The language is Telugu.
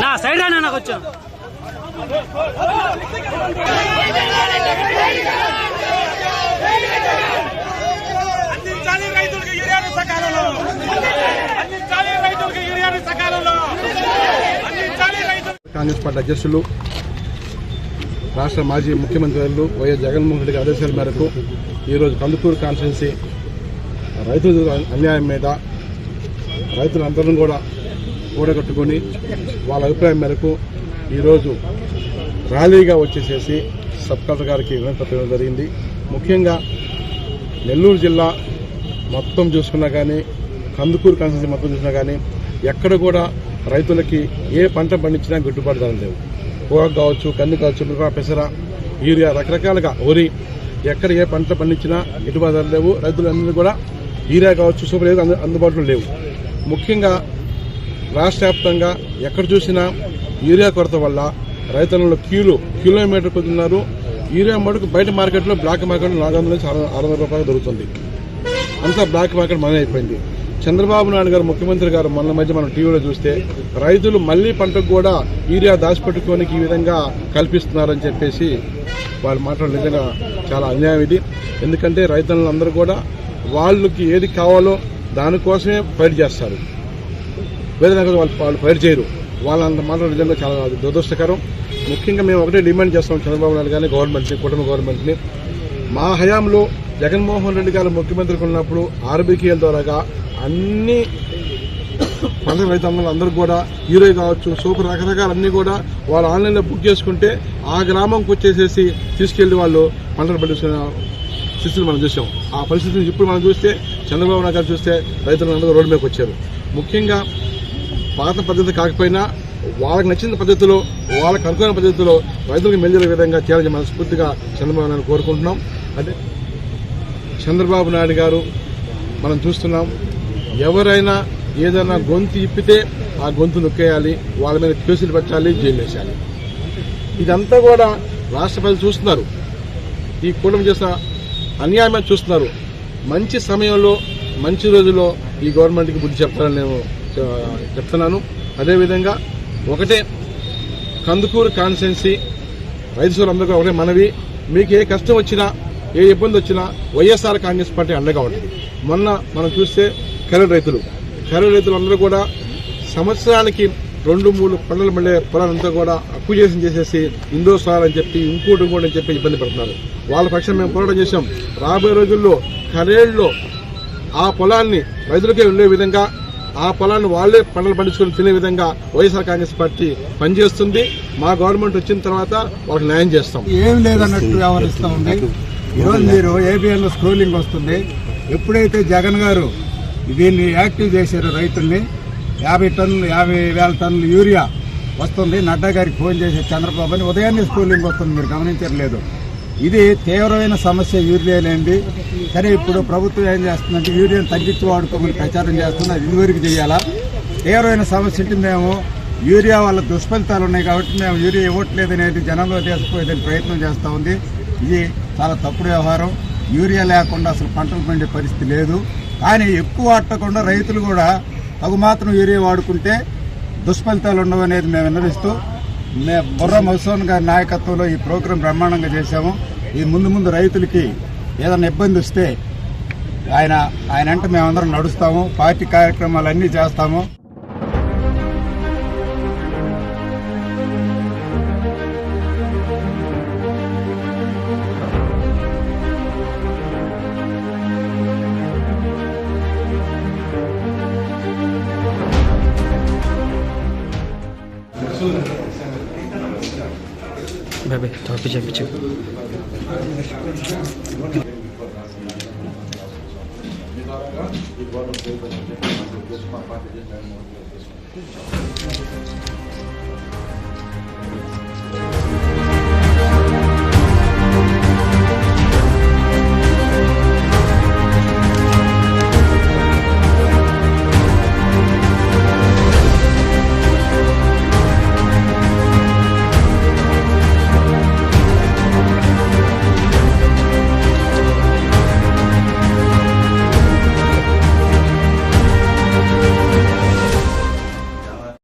నా సైడ్ అన్న నాకు వచ్చా కాంగ్రెస్ పార్టీ అధ్యక్షులు రాష్ట్ర మాజీ ముఖ్యమంత్రి వైఎస్ జగన్మోహన్ రెడ్డి ఆదేశాల మేరకు ఈరోజు కందుకూరు కాన్స్టిట్యున్సీ రైతుల అన్యాయం మీద రైతులందరూ కూడా కూడగట్టుకుని వాళ్ళ అభిప్రాయం మేరకు ఈరోజు ర్యాలీగా వచ్చేసేసి సబ్ కలెక్టర్ గారికి వినతి జరిగింది. ముఖ్యంగా నెల్లూరు జిల్లా మొత్తం చూసుకున్నా కానీ, కందుకూరు కాన్స్టిట్యున్సీ మొత్తం చూసినా కానీ ఎక్కడ కూడా రైతులకి ఏ పంట పండించినా గిట్టుబాటు ధరలు లేవు. పొగాకు కావచ్చు, కంది కావచ్చు, మిరప, పెసర, యూరియా, రకరకాలుగా వరి, ఎక్కడ ఏ పంట పండించినా గిట్టుబాటు ధరలు లేవు. రైతులందరూ కూడా యూరియా కావచ్చు, సూపర్ ఏదో అందుబాటులో లేవు. ముఖ్యంగా రాష్ట్ర వ్యాప్తంగా ఎక్కడ చూసినా యూరియా కొరత వల్ల రైతులలో కిలోమీటర్ కొద్దిన్నారు. యూరియా మటుకు బయట మార్కెట్లో బ్లాక్ మార్కెట్లో 400 నుంచి 600 రూపాయలు దొరుకుతుంది. అంతా బ్లాక్ మార్కెట్ మనీ అయిపోయింది. చంద్రబాబు నాయుడు గారు ముఖ్యమంత్రి గారు మొన్న మధ్య మనం టీవీలో చూస్తే రైతులు మళ్లీ పంటకు కూడా యూరియా దాచిపెట్టుకోనికి ఈ విధంగా కల్పిస్తున్నారని చెప్పేసి వాళ్ళు మాట్లాడడం నిజంగా చాలా అన్యాయం ఇది. ఎందుకంటే రైతులందరూ కూడా వాళ్ళకి ఏది కావాలో దానికోసమే ఫైట్ చేస్తారు, వేరే వాళ్ళు ఫైట్ చేయరు. వాళ్ళంత మాటలు నిజంగా చాలా దురదృష్టకరం. ముఖ్యంగా మేము ఒకటే డిమాండ్ చేస్తాం చంద్రబాబు నాయుడు గారిని, గవర్నమెంట్ని, కుటుంబ గవర్నమెంట్ని. మా హయాంలో జగన్మోహన్ రెడ్డి గారు ముఖ్యమంత్రికి ఉన్నప్పుడు ఆర్బీకేఎల్ ద్వారాగా అన్ని పంట రైతులందరూ అందరూ కూడా యూరియా కావచ్చు, సూపర్ రకరకాలన్నీ కూడా వాళ్ళు ఆన్లైన్లో బుక్ చేసుకుంటే ఆ గ్రామంకి వచ్చేసేసి తీసుకెళ్లి వాళ్ళు పంటలు పండించుకునే స్థితిని మనం చూసాం. ఆ పరిస్థితిని ఇప్పుడు మనం చూస్తే చంద్రబాబు నాయుడు గారు చూస్తే రైతులందరూ రోడ్డు మీదకి వచ్చారు. ముఖ్యంగా పాత పద్ధతి కాకపోయినా వాళ్ళకి నచ్చిన పద్ధతిలో, వాళ్ళకి అనుకున్న పద్ధతిలో రైతులకు మెల్లిన విధంగా చేయాలని మనస్ఫూర్తిగా చంద్రబాబు నాయుడు కోరుకుంటున్నాం. అంటే చంద్రబాబు నాయుడు గారు మనం చూస్తున్నాం, ఎవరైనా ఏదైనా గొంతు ఇప్పితే ఆ గొంతు నొక్కేయాలి, వాళ్ళ మీద కేసులు పెట్టాలి, జైలు వేసేయాలి. ఇదంతా కూడా రాష్ట్ర ప్రజలు చూస్తున్నారు. ఈ కూటమి చేసిన అన్యాయమే చూస్తున్నారు. మంచి సమయంలో, మంచి రోజుల్లో ఈ గవర్నమెంట్కి బుద్ధి చెప్తారని నేను చెప్తున్నాను. అదేవిధంగా ఒకటే కందుకూరు కాన్స్టిట్యున్సీ రైతు సోదరులందరూ ఒకటే మనవి, మీకు ఏ కష్టం వచ్చినా, ఏ ఇబ్బంది వచ్చినా వైఎస్ఆర్ కాంగ్రెస్ పార్టీ అండగా ఉంటుంది. మొన్న మనం చూస్తే ఖరీఫ్ రైతులందరూ కూడా సంవత్సరానికి 2-3 పంటలు మళ్ళీ పొలాలంతా కూడా అక్విజిషన్ చేసేసి ఇండోసార్ అని చెప్పి ఇంకోటి అని చెప్పి ఇబ్బంది పడుతున్నారు. వాళ్ళ పక్షం మేము పోరాటం చేశాం. రాబోయే రోజుల్లో కరేళ్లో ఆ పొలాన్ని రైతులకే ఉండే విధంగా, ఆ పొలాన్ని వాళ్లే పంటలు పండించుకొని తినే విధంగా వైఎస్ఆర్ కాంగ్రెస్ పార్టీ పనిచేస్తుంది. మా గవర్నమెంట్ వచ్చిన తర్వాత వాళ్ళకి న్యాయం చేస్తాం. ఏం లేదన్నట్టు వ్యవహరిస్తూ ఉంది. ఈరోజు మీరు ఏబిఎన్లో స్క్రోలింగ్ వస్తుంది. ఎప్పుడైతే జగన్ గారు దీన్ని యాక్టివ్ చేశారో రైతుల్ని 50,000 టన్నులు యూరియా వస్తుంది. నడ్డా గారికి ఫోన్ చేసి చంద్రబాబు అని ఉదయాన్నే స్క్రోలింగ్ వస్తుంది, మీరు గమనించట్లేదు. ఇది తీవ్రమైన సమస్య యూరియా లేనిది. సరే, ఇప్పుడు ప్రభుత్వం ఏం చేస్తుందంటే యూరియాను తగ్గించి వాడుకోమని ప్రచారం చేస్తుంది. అది ఇదివరకు చేయాలా? తీవ్రమైన సమస్య అంటే మేము యూరియా వల్ల దుష్ఫలితాలు ఉన్నాయి కాబట్టి మేము యూరియా ఇవ్వట్లేదు అనేది జనంలో తీసుకుపోయేదానికి ప్రయత్నం చేస్తూ ఉంది. ఇది చాలా తప్పుడు వ్యవహారం. యూరియా లేకుండా అసలు పంటలు పండే పరిస్థితి లేదు. కానీ ఎక్కువ వాడకుండా రైతులు కూడా తగు మాత్రం యూరియా వాడుకుంటే దుష్ఫలితాలు ఉండవు అనేది మేము విన్నవిస్తూ బుర్రా మధుసూదన్ గారి నాయకత్వంలో ఈ ప్రోగ్రాం బ్రహ్మాండంగా చేశాము. ఈ ముందు రైతులకి ఏదైనా ఇబ్బంది వస్తే ఆయన అంటే మేమందరం నడుస్తాము, పార్టీ కార్యక్రమాలన్నీ చేస్తాము. Baby, talk to you.